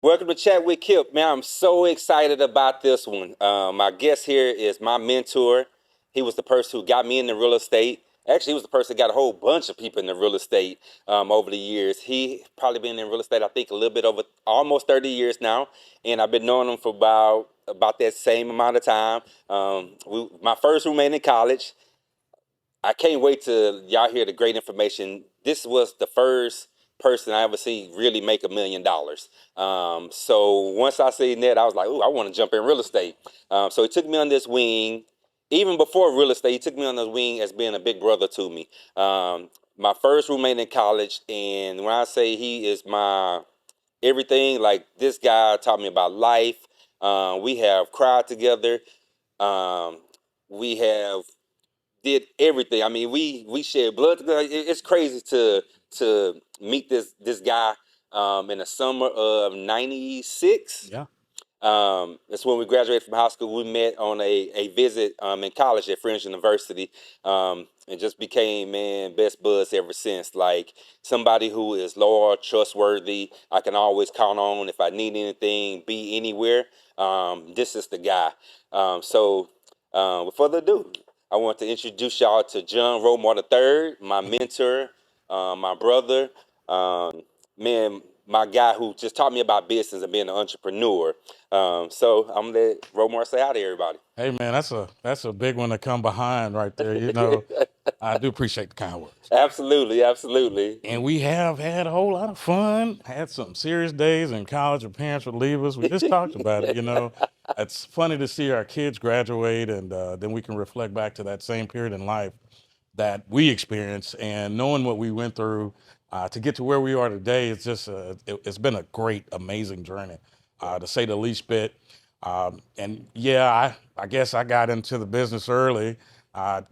Welcome to Chat with Kip. Man, I'm so excited about this one. My guest here is my mentor. He was the person who got me into real estate. Actually, he was the person that got a whole bunch of people into real estate over the years. He probably been in real estate, I think, a little bit over almost 30 years now. And I've been knowing him for about that same amount of time. My first roommate in college. I can't wait till y'all hear the great information. This was the first person I ever seen really make $1 million. So once I seen that, I was like, "Ooh, I want to jump in real estate." So he took me on this wing. Even before real estate, he took me on this wing as being a big brother to me. My first roommate in college, and when I say he is my everything, like this guy taught me about life. We have cried together. Um, we have did everything. I mean, we shared blood together. It's crazy to meet this guy in the summer of '96. Yeah. That's when we graduated from high school. We met on a visit in college at French University, and just became, man, best buds ever since. Like somebody who is loyal, trustworthy. I can always count on if I need anything, be anywhere. This is the guy. With further ado, I want to introduce y'all to John Romar III, my mentor, my brother, man, my guy who just taught me about business and being an entrepreneur. So I'm gonna let Romar say hi to everybody. Hey man, that's a big one to come behind right there. I do appreciate the kind words. Absolutely, absolutely. And we have had a whole lot of fun. Had some serious days in college where parents would leave us. We just talked about it. It's funny to see our kids graduate, and then we can reflect back to that same period in life that we experienced, and knowing what we went through to get to where we are today. It's just it's been a great, amazing journey, to say the least bit. And yeah, I guess I got into the business early,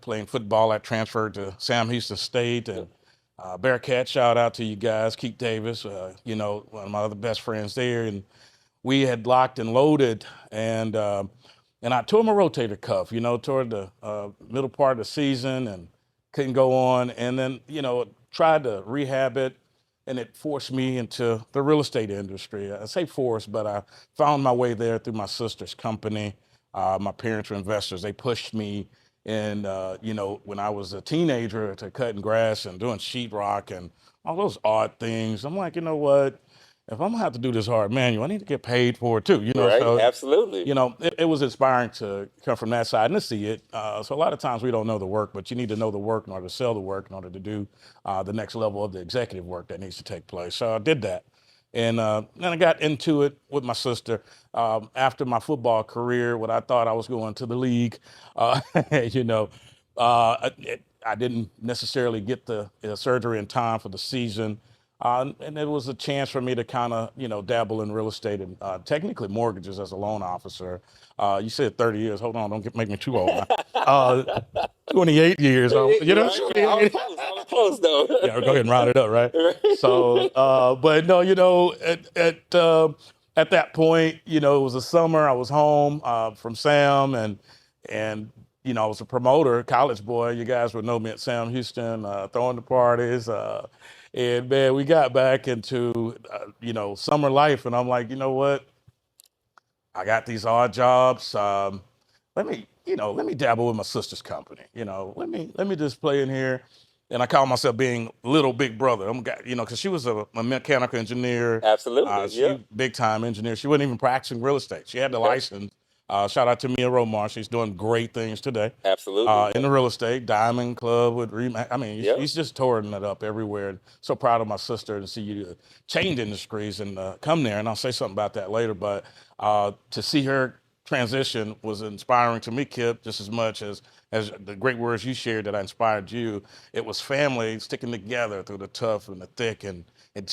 playing football. I transferred to Sam Houston State, and Bearcat, shout out to you guys, Keith Davis, one of my other best friends there. And we had locked and loaded, and I tore my rotator cuff, toward the middle part of the season, and couldn't go on. And then, tried to rehab it, and it forced me into the real estate industry. I say forced, but I found my way there through my sister's company. My parents were investors. They pushed me in, when I was a teenager, to cutting grass and doing sheetrock and all those odd things. I'm like, you know what? If I'm gonna have to do this hard manual, I need to get paid for it too. Right, So absolutely. it was inspiring to come from that side and to see it. So a lot of times we don't know the work, but you need to know the work in order to sell the work, in order to do the next level of the executive work that needs to take place. So I did that. And then I got into it with my sister. After my football career, what I thought I was going to the league, you know, I didn't necessarily get the surgery in time for the season. And it was a chance for me to kind of, dabble in real estate and technically mortgages as a loan officer. You said 30 years. Hold on, don't make me too old. 28 years. I was close though. Yeah, go ahead and round it up, right? So, but no, at that point, it was a summer. I was home from Sam, and I was a promoter, college boy. You guys would know me at Sam Houston, throwing the parties. And man, we got back into, summer life, and I'm like, you know what? I got these odd jobs. Let me dabble with my sister's company. Let me just play in here. And I call myself being little big brother. Because she was a mechanical engineer. Absolutely, yeah. Big time engineer. She wasn't even practicing real estate. She had the license. Shout out to Mia Romar. She's doing great things today. Absolutely. In the real estate, Diamond Club with Yep. she's just touring it up everywhere. So proud of my sister to see you change industries and come there. And I'll say something about that later. But to see her transition was inspiring to me, Kip, just as much as the great words you shared that I inspired you. It was family sticking together through the tough and the thick, and it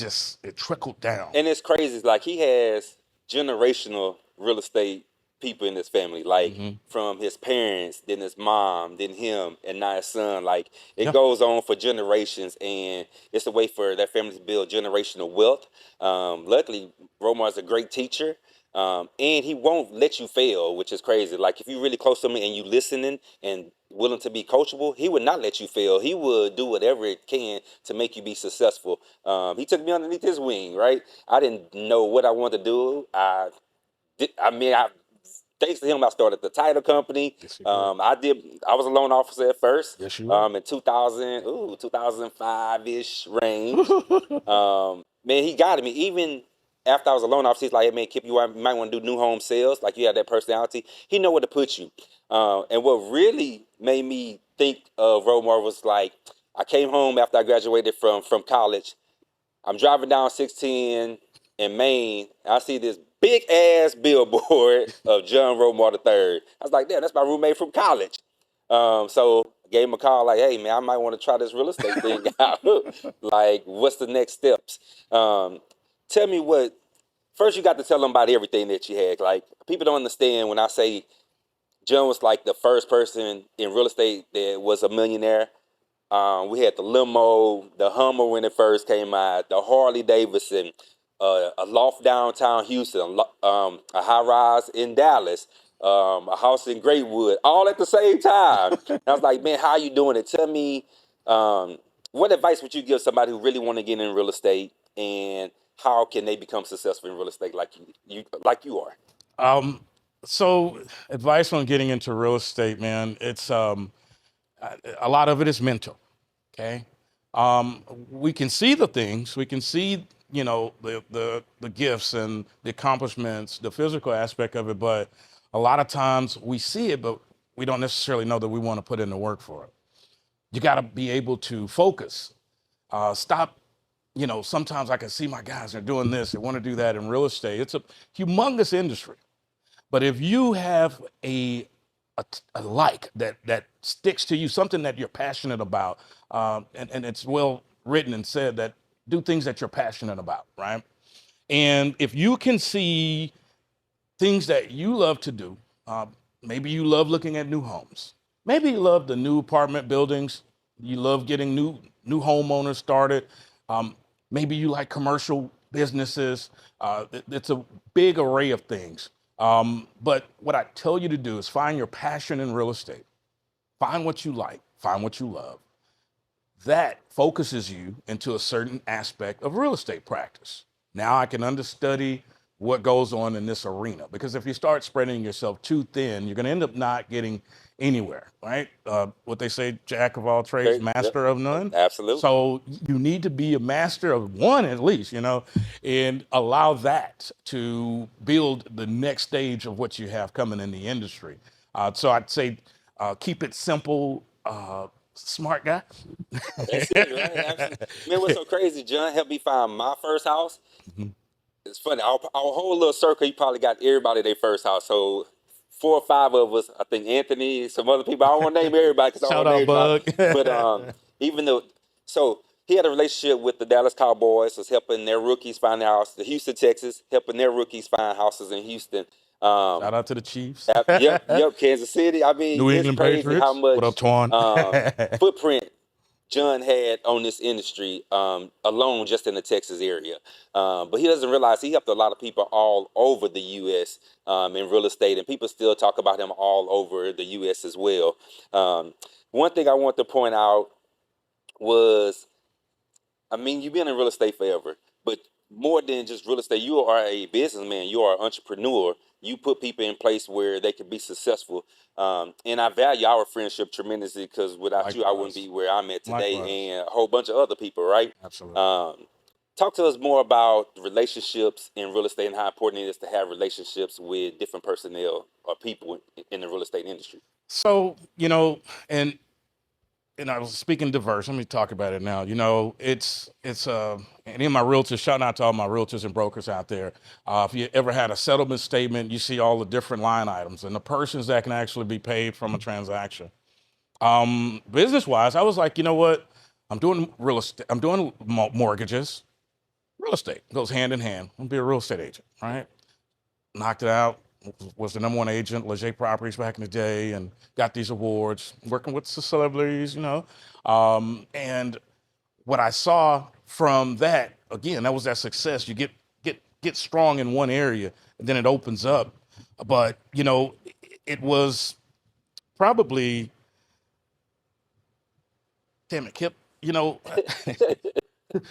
trickled down. And it's crazy. It's like he has generational real estate people in his family, like from his parents, then his mom, then him, and now his son. Like it goes on for generations, and it's a way for that family to build generational wealth. Luckily, Romar's a great teacher. And he won't let you fail, which is crazy. Like if you're really close to him and you listening and willing to be coachable, he would not let you fail. He would do whatever it can to make you be successful. He took me underneath his wing, right? I didn't know what I wanted to do. I thanks to him, I started the title company. Yes, you did. I was a loan officer at first. Yes, you were. In 2005 ish range. Man, he guided me. Even after I was a loan officer, he's like, "Hey, man, Kip, might want to do new home sales. Like you have that personality." He know where to put you. And what really made me think of Romar was like, I came home after I graduated from college. I'm driving down 610 in Maine. And I see this big ass billboard of John Romar III. I was like, damn, that's my roommate from college. So I gave him a call, like, hey man, I might want to try this real estate thing out. Like, what's the next steps? Tell me what. First, you got to tell them about everything that you had. Like, people don't understand when I say John was like the first person in real estate that was a millionaire. We had the limo, the Hummer when it first came out, the Harley Davidson, a loft downtown Houston, a high rise in Dallas, a house in Greatwood, all at the same time. And I was like, man, how you doing it? Tell me, what advice would you give somebody who really want to get in real estate, and how can they become successful in real estate like you are? So advice on getting into real estate, man, it's a lot of it is mental. Okay. We can see the things, we can see, the gifts and the accomplishments, the physical aspect of it, but a lot of times we see it, but we don't necessarily know that we want to put in the work for it. You got to be able to focus. Stop. Sometimes I can see my guys are doing this, they want to do that in real estate. It's a humongous industry. But if you have a like that sticks to you, something that you're passionate about, and it's well written and said that do things that you're passionate about, right? And if you can see things that you love to do, maybe you love looking at new homes, maybe you love the new apartment buildings, you love getting new homeowners started, maybe you like commercial businesses. It's a big array of things. But what I tell you to do is find your passion in real estate. Find what you like, find what you love. That focuses you into a certain aspect of real estate practice. Now I can understudy what goes on in this arena, because if you start spreading yourself too thin, you're going to end up not getting anywhere, right? What they say, jack of all trades, master of none. Absolutely. So you need to be a master of one at least, and allow that to build the next stage of what you have coming in the industry. So I'd say keep it simple, smart guy. That's it, right? Absolutely. Man, what's so crazy? John helped me find my first house. It's funny. Our whole little circle, he probably got everybody their first house. So 4 or 5 of us, I think Anthony, some other people. I don't want to name everybody because I Shout don't out, want to name Bug. everybody. But even though, so he had a relationship with the Dallas Cowboys, was helping their rookies find their house. The Houston Texans, helping their rookies find houses in Houston. Shout out to the Chiefs. Yep, Kansas City. I mean, New it's England crazy Patriots. how much What up, Twan? footprint John had on this industry alone just in the Texas area. But he doesn't realize he helped a lot of people all over the U.S. In real estate, and people still talk about him all over the U.S. as well. One thing I want to point out was, I mean, you've been in real estate forever, but more than just real estate, you are a businessman. You are an entrepreneur. You put people in place where they can be successful. And I value our friendship tremendously, because without you, I wouldn't be where I'm at today. Likewise. And a whole bunch of other people, right? Absolutely. Talk to us more about relationships in real estate and how important it is to have relationships with different personnel or people in the real estate industry. So, and I was speaking diverse. Let me talk about it now. It's and in my realtors, shout out to all my realtors and brokers out there. If you ever had a settlement statement, you see all the different line items and the persons that can actually be paid from a transaction. Business wise, I was like, you know what? I'm doing real estate. I'm doing mortgages. Real estate goes hand in hand. I'm gonna be a real estate agent, right? Knocked it out. Was the #1 agent, Leger Properties back in the day, and got these awards, working with the celebrities, and what I saw from that, again, that was that success. You get get strong in one area, and then it opens up. But it was probably, damn it, Kip.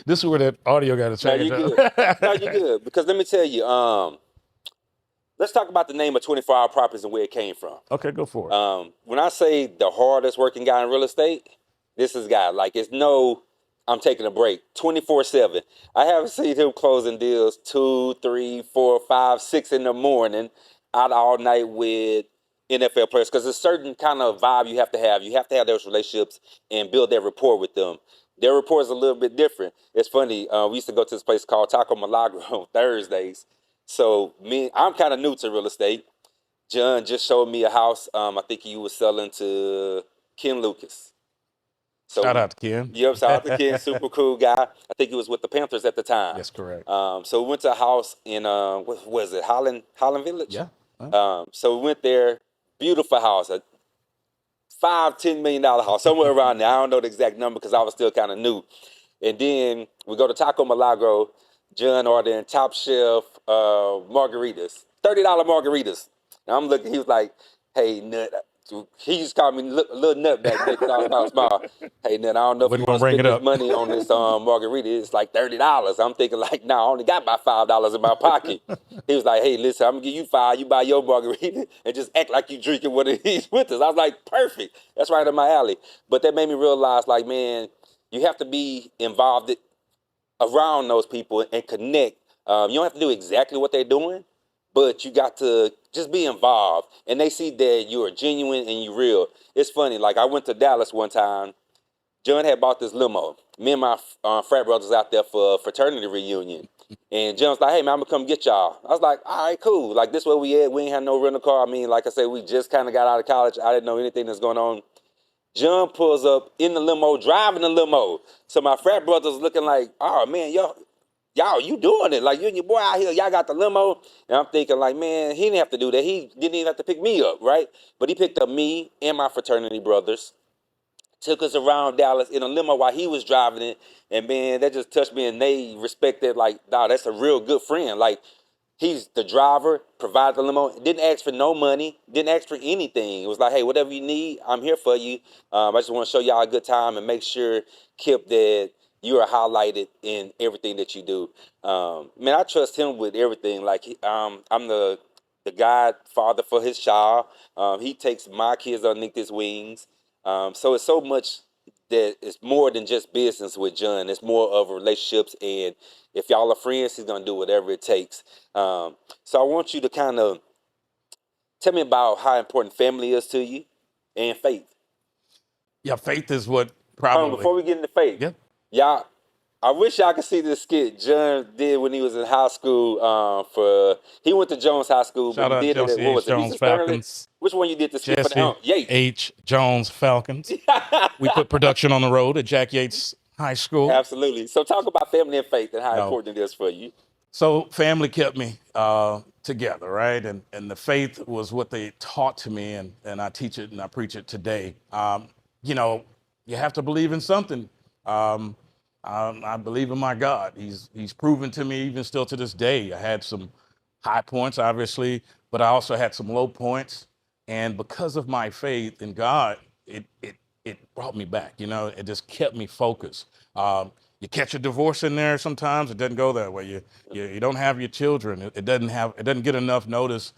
This is where that audio got to No, change. you good. No, you good. Because let me tell you, let's talk about the name of 24 Hour Properties and where it came from. Okay, go for it. When I say the hardest working guy in real estate, this is guy. Like, it's no, I'm taking a break 24/7. I haven't seen him closing deals 2, 3, 4, 5, 6 in the morning, out all night with NFL players. Because there's a certain kind of vibe you have to have. You have to have those relationships and build that rapport with them. Their rapport is a little bit different. It's funny. We used to go to this place called Taco Milagro on Thursdays. So I'm kind of new to real estate. John just showed me a house. I think he was selling to Ken Lucas. So, Shout out to Ken. Yep, shout out to Ken, super cool guy. I think he was with the Panthers at the time. That's correct. So we went to a house in what was it, Holland Village? Yeah. So we went there, beautiful house, a $5-10 million house, somewhere around there. I don't know the exact number because I was still kind of new. And then we go to Taco Milagro. John ordering top shelf margaritas, $30 margaritas. And I'm looking, he was like, hey, nut. He used to call me little nut back then because I was small. Hey, nut, I don't know if you want to spend this money on this margarita. It's like $30. I'm thinking like, nah, I only got about $5 in my pocket. He was like, hey, listen, I'm going to give you $5. You buy your margarita and just act like you drinking one of these with us. I was like, perfect. That's right in my alley. But that made me realize, like, man, you have to be involved around those people and connect. You don't have to do exactly what they're doing, but you got to just be involved. And they see that you are genuine and you real. It's funny, like I went to Dallas one time. John had bought this limo. Me and my frat brothers out there for a fraternity reunion. And John was like, hey, man, I'm going to come get y'all. I was like, all right, cool. Like, this where we at. We ain't had no rental car. I mean, like I said, we just kind of got out of college. I didn't know anything that's going on. John pulls up in the limo, driving the limo. So my frat brothers looking like, oh, man, y'all, you doing it. Like, you and your boy out here, y'all got the limo. And I'm thinking like, man, he didn't have to do that. He didn't even have to pick me up, right? But he picked up me and my fraternity brothers, took us around Dallas in a limo while he was driving it. And, man, that just touched me. And they respected, like, dog, that's a real good friend. Like, he's the driver, provided the limo, didn't ask for no money, didn't ask for anything. It was like, hey, whatever you need, I'm here for you. I just want to show y'all a good time and make sure, Kip, that you are highlighted in everything that you do. Man, I trust him with everything. Like, I'm the godfather for his child. He takes my kids underneath his wings. So it's so much that it's more than just business with John. It's more of relationships, and if y'all are friends, he's gonna do whatever it takes. So I want you to kind of tell me about how important family is to you and faith. Yeah, faith is what probably. Before we get into faith, Yeah. y'all, I wish y'all could see this skit John did when he was in high school. He went to Jones High School, Shout but out he did Jesse it. What was H. it? Jones Lisa Sterling? Falcons. Which one you did the skit for? Jesse Yates. H. Jones Falcons. We put production on the road at Jack Yates High School. Absolutely. So talk about family and faith and how important it is for you. So family kept me together, right? And the faith was what they taught to me, and I teach it and I preach it today. You have to believe in something. I believe in my God. He's proven to me even still to this day. I had some high points, obviously, but I also had some low points. And because of my faith in God, it brought me back. It just kept me focused. You catch a divorce in there sometimes, it doesn't go that way. You don't have your children. It doesn't get enough notice.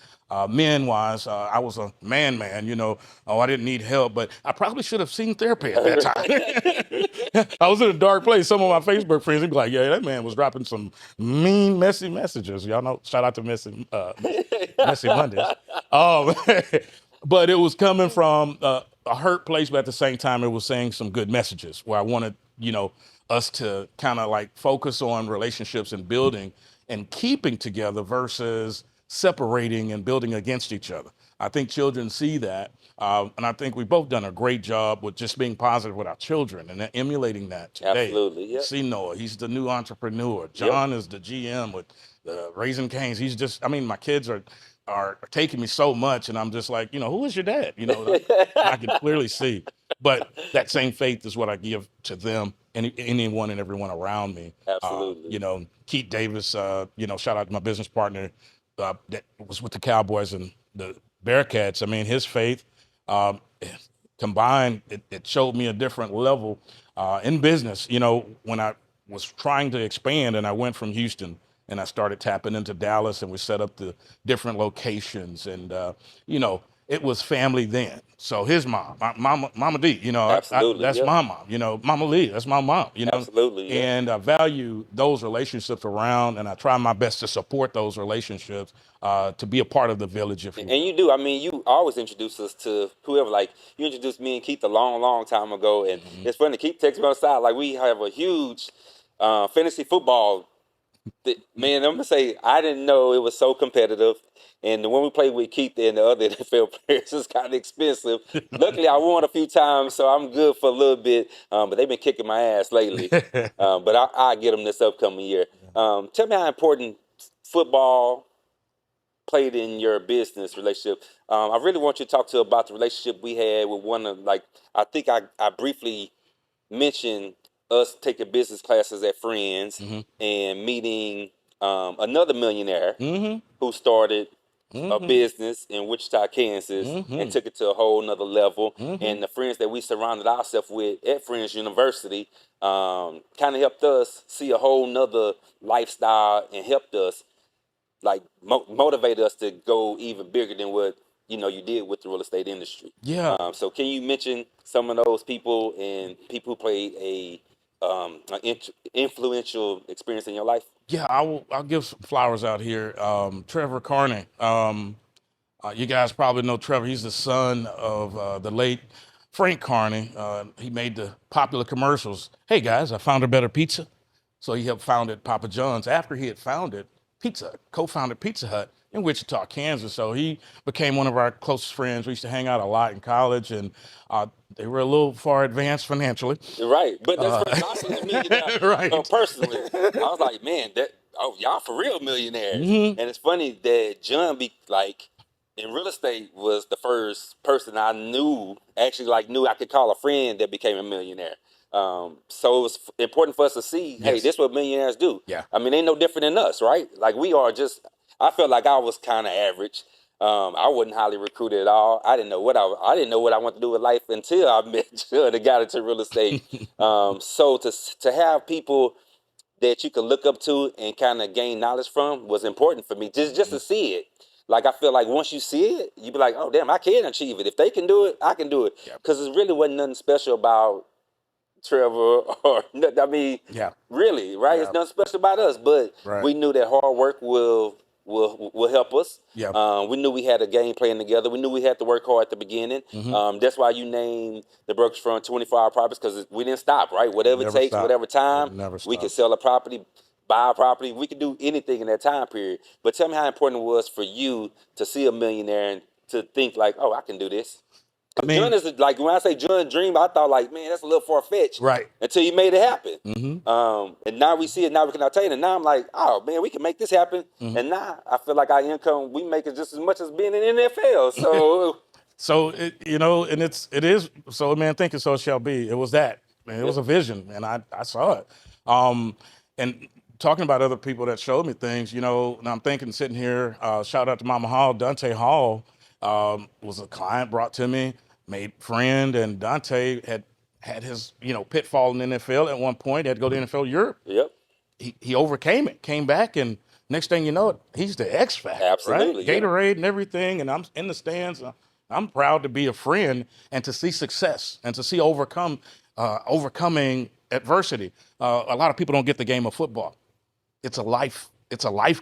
Men-wise, I was a man, I didn't need help, but I probably should have seen therapy at that time. I was in a dark place. Some of my Facebook friends would be like, yeah, that man was dropping some mean, messy messages. Y'all know, shout out to Messy Mondays. But it was coming from a hurt place, but at the same time, it was saying some good messages where I wanted, us to kind of like focus on relationships and building and keeping together versus separating and building against each other. I think children see that. And I think we've both done a great job with just being positive with our children and emulating that today. Absolutely. Yep. See Noah, he's the new entrepreneur. John is the GM with Raising Cane's. He's just, my kids are taking me so much, and I'm just like, who is your dad? I can clearly see. But that same faith is what I give to them anyone and everyone around me. Absolutely. You know, Keith Davis, you know, shout out to my business partner that was with the Cowboys and the Bearcats. I mean, his faith um, combined, it showed me a different level in business. You know, when I was trying to expand and I went from Houston and I started tapping into Dallas and we set up the different locations and, you know, it was family then. So his mom, Mama D, you know, Absolutely. that's Yep. my mom. You know, Mama Lee, that's my mom. You know, Absolutely. Yep. and I value those relationships around, and I try my best to support those relationships to be a part of the village, if you And will. you do. I mean, you always introduce us to whoever. Like you introduced me and Keith a long, long time ago, and it's funny. Keith takes me on the side. Like we have a huge fantasy football. Man, I'm gonna say I didn't know it was so competitive. And when we played with Keith and the other NFL players, it's kind of expensive. Luckily, I won a few times, so I'm good for a little bit. But they've been kicking my ass lately. But I get them this upcoming year. Tell me how important football played in your business relationship. I really want you to talk to about the relationship we had with one of like I think I briefly mentioned us taking business classes at Friends and meeting another millionaire who started a business in Wichita, Kansas, and took it to a whole nother level. And the friends that we surrounded ourselves with at Friends University kind of helped us see a whole nother lifestyle and helped us like motivate us to go even bigger than what you did with the real estate industry. Yeah, So can you mention some of those people and people who played an influential experience in your life? yeah, I'll give some flowers out here. Trevor Carney. You guys probably know Trevor. He's the son of the late Frank Carney. He made the popular commercials. Hey guys, I found a better pizza. So he helped founded Papa John's after he had co-founded Pizza Hut in Wichita, Kansas. So he became one of our closest friends. We used to hang out a lot in college, and they were a little far advanced financially. Right, but that's first I seen a millionaire Right. personally. I was like, man, y'all for real millionaires. And it's funny that John be like in real estate was the first person I knew I could call a friend that became a millionaire. So it was important for us to see, hey, Yes. this is what millionaires do. Yeah. I mean, they ain't no different than us, right? Like we are just. I felt like I was kind of average. I wasn't highly recruited at all. I didn't know what I wanted to do with life until I met Judd and got into real estate. So to have people that you could look up to and kind of gain knowledge from was important for me. Just to see it. Like I feel like once you see it, you be like, oh damn, I can achieve it. If they can do it, I can do it. Yep. Because it really wasn't nothing special about Trevor or nothing. I mean, Yeah. really, right? Yeah. It's nothing special about us, but Right. we knew that hard work will help us. Yeah. We knew we had a game plan together. We knew we had to work hard at the beginning. That's why you named the brokerage firm 24 Hour Properties because we didn't stop, right? Whatever it Never takes, stop. whatever time, Never we stop. could sell a property, buy a property. We could do anything in that time period. But tell me how important it was for you to see a millionaire and to think like, oh, I can do this. I mean, John is like when I say John dream, I thought like, man, that's a little far fetched. Right. Until you made it happen. And now we see it. Now we can obtain it. Now I'm like, oh man, we can make this happen. And now I feel like our income, we make it just as much as being in the NFL. So So and it is so. Man, thinking so shall be. It was that. Man, it was a vision, and I saw it. And talking about other people that showed me things, and I'm thinking sitting here. Shout out to Mama Hall, Dante Hall was a client brought to me, made friend, and Dante had his pitfall in the NFL at one point. He had to go to NFL Europe. yep. He overcame it, came back, and next thing you know, he's the X factor, Absolutely, right? yeah. Gatorade and everything, and I'm in the stands. I'm proud to be a friend and to see success and to see overcoming adversity. A lot of people don't get the game of football. It's a life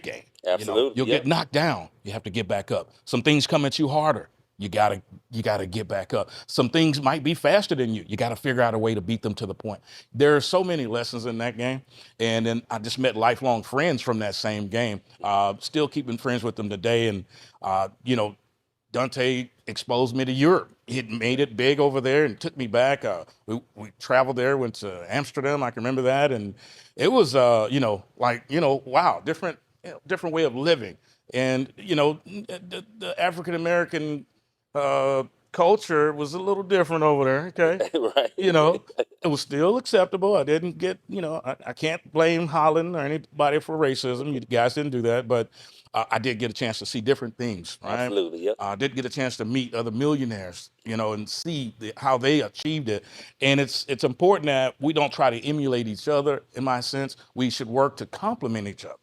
game. Absolutely, You'll yeah. get knocked down. You have to get back up. Some things come at you harder. You gotta get back up. Some things might be faster than you. You gotta figure out a way to beat them to the point. There are so many lessons in that game. And then I just met lifelong friends from that same game. Still keeping friends with them today. And Dante exposed me to Europe. He made it big over there and took me back. We traveled there, went to Amsterdam. I can remember that. And it was, wow, different way of living. And, the African-American culture was a little different over there. Okay. Right. You know, it was still acceptable. I didn't get, I can't blame Holland or anybody for racism. You guys didn't do that, but I did get a chance to see different things, right? Absolutely. Yep. I did get a chance to meet other millionaires, and see how they achieved it. And it's important that we don't try to emulate each other. In my sense, we should work to complement each other.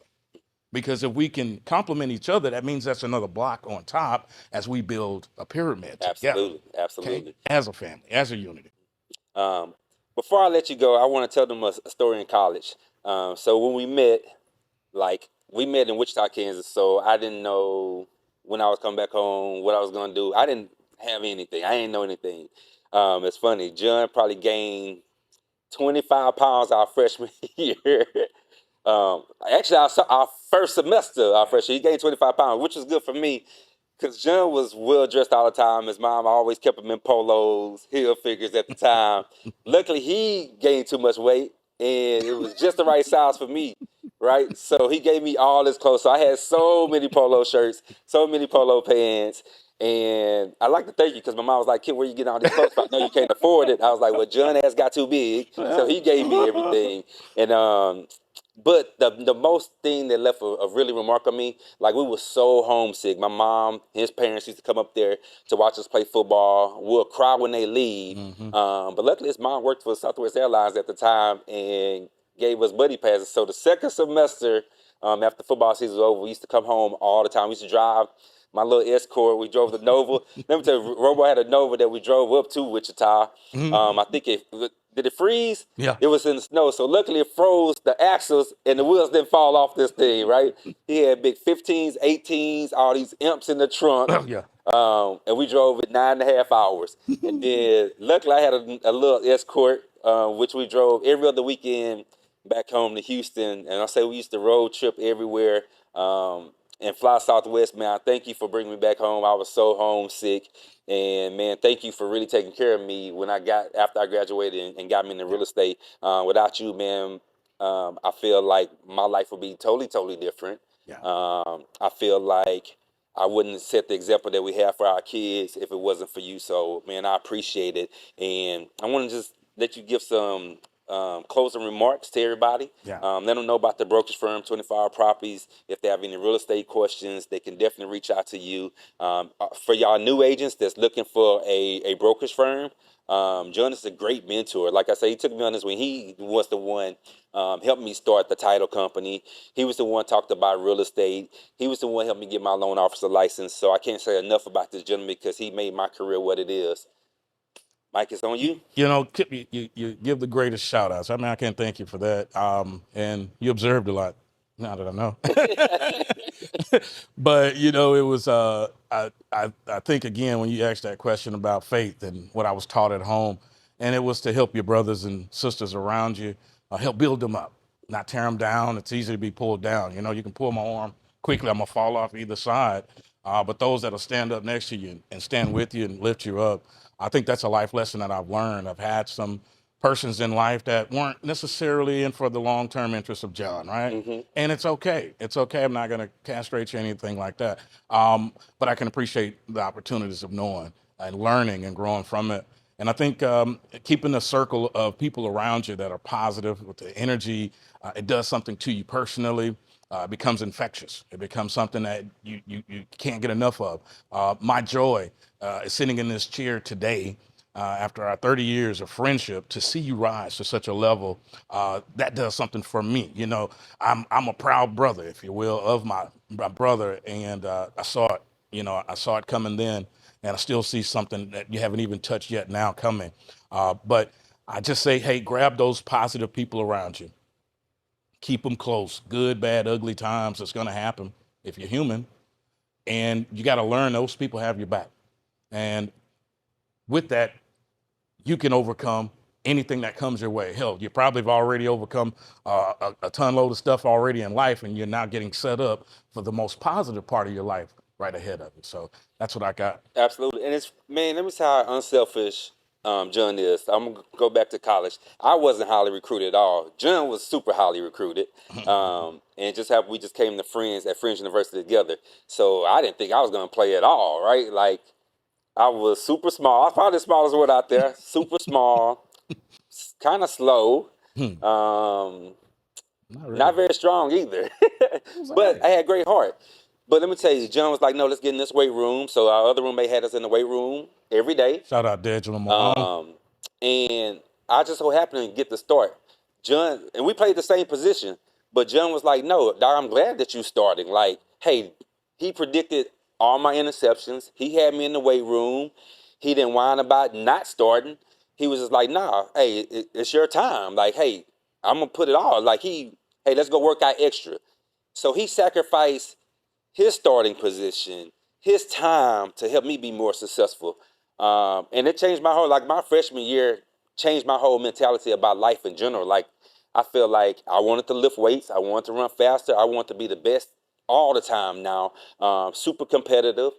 Because if we can complement each other, that means that's another block on top as we build a pyramid together. Absolutely. Okay, Absolutely. as a family, as a unity. Um, Before I let you go, I want to tell them a story in college. So when we met, we met in Wichita, Kansas. So I didn't know when I was coming back home what I was gonna do. I didn't have anything. I didn't know anything. It's funny. John probably gained 25 pounds our freshman year. Actually, our first semester, our freshman, he gained 25 pounds, which was good for me because John was well dressed all the time. His mom always kept him in polos, heel figures at the time. Luckily, he gained too much weight, and it was just the right size for me, right? So he gave me all his clothes. So I had so many polo shirts, so many polo pants. And I like to thank you because my mom was like, "Kid, where you getting all these clothes from? I know you can't afford it." I was like, "Well, John has got too big, so he gave me everything." And but the most thing that left a really remark on me, like we were so homesick. My mom, his parents used to come up there to watch us play football. We'll cry when they leave. But luckily his mom worked for Southwest Airlines at the time and gave us buddy passes. So the second semester, after football season was over, we used to come home all the time. We used to drive my little Escort. We drove the Nova. Let me tell you, Robo had a Nova that we drove up to Wichita. I think did it freeze? Yeah. It was in the snow. So luckily it froze the axles and the wheels didn't fall off this thing, right? He had big 15s, 18s, all these imps in the trunk. Yeah. And we drove it 9.5 hours. And then luckily I had a little Escort, which we drove every other weekend back home to Houston. And I say we used to road trip everywhere. And fly Southwest, man. I thank you for bringing me back home. I was so homesick, and man, thank you for really taking care of me when after I graduated and got me into real estate. Without you, man, I feel like my life would be totally, totally different. Yeah. I feel like I wouldn't set the example that we have for our kids if it wasn't for you. So, man, I appreciate it, and I want to just let you give some closing remarks to everybody. Yeah. Let them know about the brokerage firm, 24 Hour Properties. If they have any real estate questions, they can definitely reach out to you. For y'all new agents that's looking for a brokerage firm, John is a great mentor. Like I say, he took me on this when he was the one helped me start the title company. He was the one talked about real estate. He was the one helped me get my loan officer license. So I can't say enough about this gentleman because he made my career what it is. Mike, it's on you. Kip, you give the greatest shout outs. I mean, I can't thank you for that. And you observed a lot. Now that I know. But it was I think again when you asked that question about faith and what I was taught at home, and it was to help your brothers and sisters around you, help build them up, not tear them down. It's easy to be pulled down. You can pull my arm quickly, I'm gonna fall off either side. But those that'll stand up next to you and stand with you and lift you up, I think that's a life lesson that I've learned. I've had some persons in life that weren't necessarily in for the long-term interests of John, right? And it's okay. It's okay. I'm not going to castrate you or anything like that. But I can appreciate the opportunities of knowing and learning and growing from it. And I think keeping a circle of people around you that are positive with the energy, it does something to you personally. It becomes infectious. It becomes something that you can't get enough of. My joy is sitting in this chair today after our 30 years of friendship to see you rise to such a level. That does something for me. I'm a proud brother, if you will, of my brother, and I saw it. I saw it coming then, and I still see something that you haven't even touched yet now coming. But I just say, hey, grab those positive people around you. Keep them close. Good, bad, ugly times. It's going to happen if you're human. And you got to learn those people have your back. And with that, you can overcome anything that comes your way. Hell, you probably have already overcome a ton load of stuff already in life, and you're now getting set up for the most positive part of your life right ahead of it. So that's what I got. Absolutely. And let me say how unselfish John is. I'm going to go back to college. I wasn't highly recruited at all. John was super highly recruited. And we just came to friends at Friends University together. So I didn't think I was going to play at all, right? Like, I was super small. I was probably the smallest one out there. Super small, kind of slow. Um, Not really. Not very strong either. But I had great heart. But let me tell you, John was like, no, let's get in this weight room. So our other roommate had us in the weight room every day. Shout out D'Angelo Malone. And I just so happened to get the start. John, and we played the same position, but John was like, no, Doc, I'm glad that you starting. Like, hey, he predicted all my interceptions. He had me in the weight room. He didn't whine about not starting. He was just like, nah, hey, it's your time. Like, hey, I'm going to put it all. Like, hey, let's go work out extra. So he sacrificed his starting position, his time to help me be more successful. And it changed my whole, like my freshman year changed my whole mentality about life in general. Like I feel like I wanted to lift weights. I wanted to run faster. I want to be the best all the time now. Super competitive.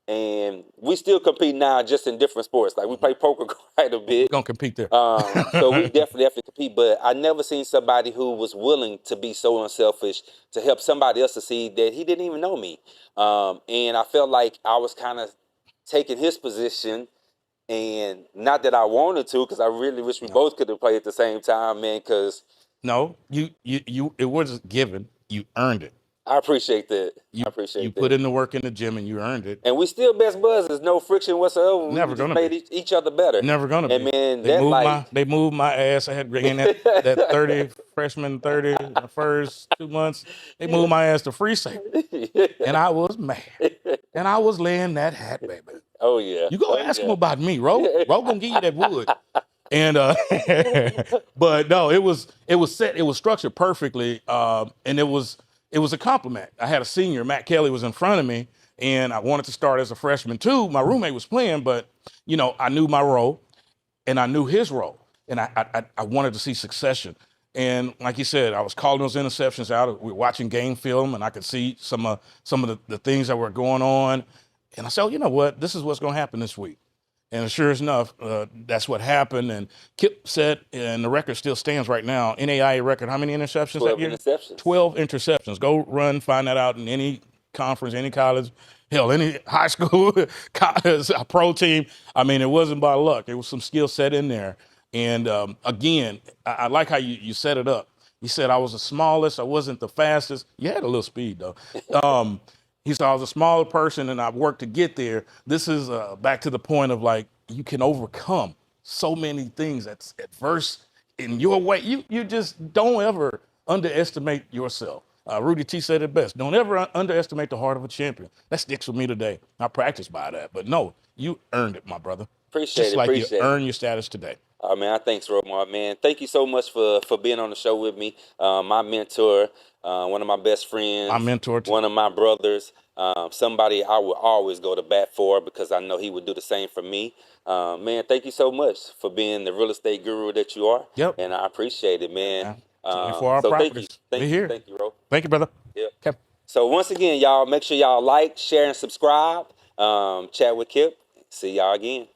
And we still compete now just in different sports. Like we play poker quite a bit. We're going to compete there. So we definitely compete. But I never seen somebody who was willing to be so unselfish to help somebody else succeed that he didn't even know me. And I felt like I was kind of taking his position. And not that I wanted to, because I really wish we both could have played at the same time, man, because No, it wasn't given. You earned it. I appreciate that. You that. put in the work in the gym and you earned it. And we still best buds. There's no friction whatsoever. Never We just gonna made be. each other better. Never gonna And be. man, They moved my ass. I had in that 30 freshman 30 the first 2 months. They moved my ass to free safety, and I was mad. And I was laying that hat, baby. Oh yeah. You go ask him about me, Ro. Ro gonna give you that wood. And but no, it was set. It was structured perfectly, and it was a compliment. I had a senior, Matt Kelly, was in front of me, and I wanted to start as a freshman too. My roommate was playing, but I knew my role, and I knew his role, and I wanted to see succession. And like you said, I was calling those interceptions out. We were watching game film, and I could see some of the things that were going on. And I said, oh, you know what? This is what's going to happen this week. And sure enough, that's what happened. And Kip said, and the record still stands right now, NAIA record, how many interceptions 12 that year? interceptions. 12 interceptions. Go run, find that out in any conference, any college, hell, any high school, college, a pro team. I mean, it wasn't by luck. There was some skill set in there. And again, I like how you set it up. You said I was the smallest. I wasn't the fastest. You had a little speed, though. He said I was a smaller person and I've worked to get there. This is back to the point of like you can overcome so many things that's adverse in your way. You just don't ever underestimate yourself. Rudy T said it best. Don't ever underestimate the heart of a champion. That sticks with me today. I practice by that. But no, you earned it, my brother. Appreciate just it. like Appreciate you earned your status today. Man, thanks, Romar, man. Thank you so much for being on the show with me. My mentor, one of my best friends. My mentor, too. One of my brothers. Somebody I would always go to bat for because I know he would do the same for me. Man, thank you so much for being the real estate guru that you are. Yep. And I appreciate it, man. For our properties. Thank you, Ro. Thank you, brother. Yep. Okay. So once again, y'all, make sure y'all like, share, and subscribe. Chat with Kip. See y'all again.